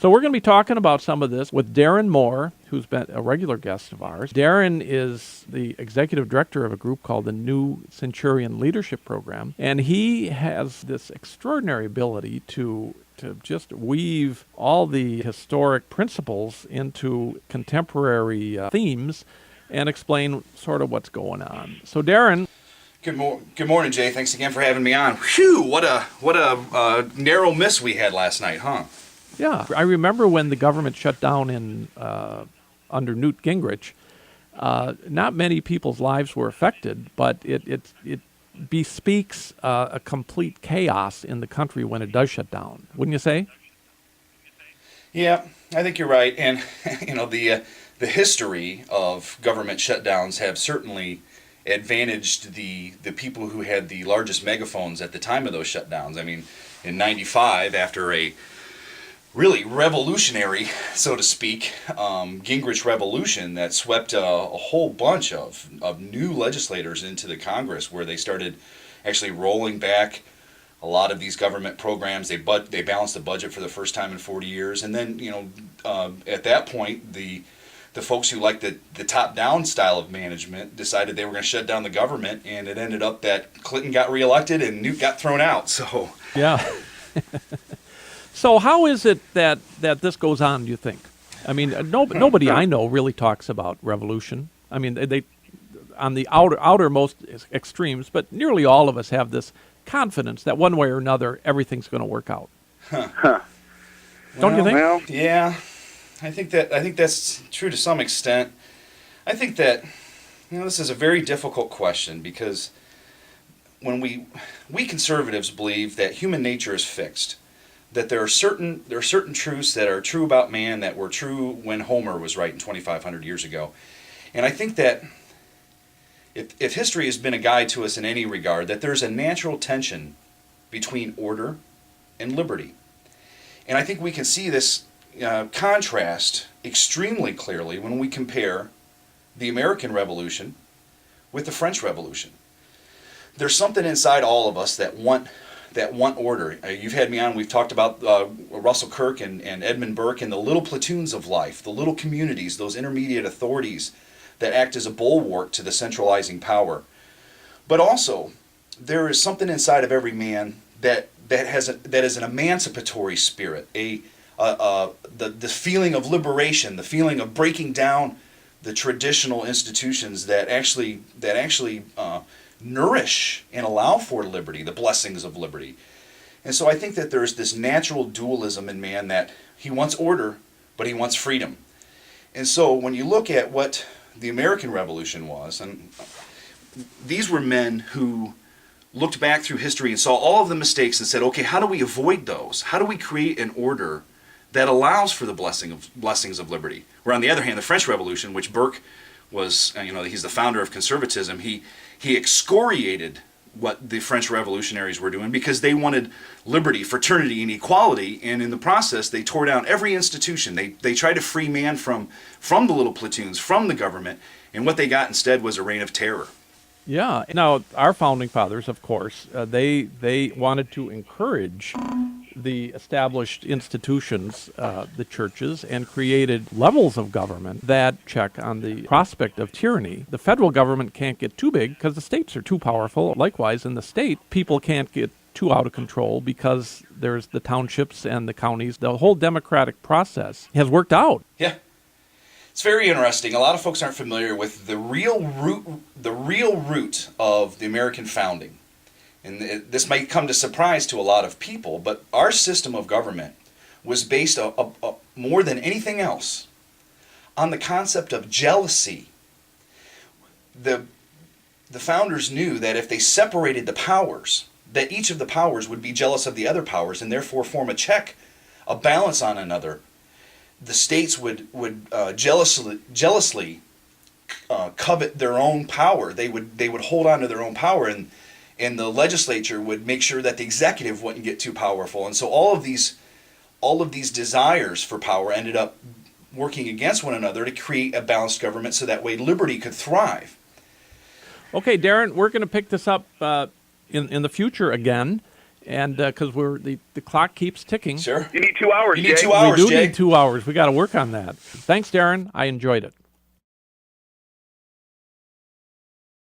So we're going to be talking about some of this with Darren Moore, who's been a regular guest of ours. Darren is the executive director of a group called the New Centurion Leadership Program, and he has this extraordinary ability to just weave all the historic principles into contemporary themes and explain sort of what's going on. So Darren. Good morning, Jay. Thanks again for having me on. Whew, what a narrow miss we had last night, huh? Yeah, I remember when the government shut down in under Newt Gingrich. Not many people's lives were affected, but it bespeaks a complete chaos in the country when it does shut down. Wouldn't you say? Yeah, I think you're right. And the history of government shutdowns have certainly advantaged the people who had the largest megaphones at the time of those shutdowns. I mean, in '95, after a really revolutionary, so to speak, Gingrich revolution that swept a whole bunch of new legislators into the Congress, where they started actually rolling back a lot of these government programs. They balanced the budget for the first time in 40 years. And then, at that point, the folks who liked the top-down style of management decided they were going to shut down the government, and it ended up that Clinton got reelected and Newt got thrown out. So yeah. So how is it that this goes on, do you think? I mean, nobody I know really talks about revolution. I mean, they on the outermost extremes, but nearly all of us have this confidence that one way or another everything's going to work out. Don't you think? Well, yeah. I think that's true to some extent. I think that this is a very difficult question, because when we conservatives believe that human nature is fixed, that there are certain truths that are true about man that were true when Homer was writing 2,500 years ago. And I think that if history has been a guide to us in any regard, that there's a natural tension between order and liberty. And I think we can see this contrast extremely clearly when we compare the American Revolution with the French Revolution. There's something inside all of us that want order. You've had me on, we've talked about Russell Kirk and Edmund Burke and the little platoons of life, the little communities, those intermediate authorities that act as a bulwark to the centralizing power. But also, there is something inside of every man that is an emancipatory spirit, the feeling of liberation, the feeling of breaking down the traditional institutions that actually nourish and allow for liberty, the blessings of liberty. And so I think that there's this natural dualism in man, that he wants order, but he wants freedom. And so when you look at what the American Revolution was, and these were men who looked back through history and saw all of the mistakes and said, okay, how do we avoid those? How do we create an order that allows for the blessings of liberty? Where on the other hand, the French Revolution, which Burke was, he's the founder of conservatism, he excoriated what the French revolutionaries were doing, because they wanted liberty, fraternity, and equality, and in the process they tore down every institution. They tried to free man from the little platoons, from the government, and what they got instead was a reign of terror. Yeah. Now, our founding fathers, of course, they wanted to encourage the established institutions, the churches, and created levels of government that check on the prospect of tyranny. The federal government can't get too big because the states are too powerful. Likewise, in the state, people can't get too out of control because there's the townships and the counties. The whole democratic process has worked out. Yeah. It's very interesting. A lot of folks aren't familiar with the real root of the American founding. And this might come to surprise to a lot of people, but our system of government was based more than anything else on the concept of jealousy. The founders knew that if they separated the powers, that each of the powers would be jealous of the other powers and therefore form a check, a balance on another. The states would jealously covet their own power. They would hold on to their own power, and the legislature would make sure that the executive wouldn't get too powerful. And so all of these desires for power ended up working against one another to create a balanced government, so that way liberty could thrive. Okay, Darren, we're going to pick this up in the future again. and because the clock keeps ticking. Sure. You need 2 hours, You need Jay. 2 hours, We do Jay. need 2 hours. We got to work on that. Thanks, Darren. I enjoyed it.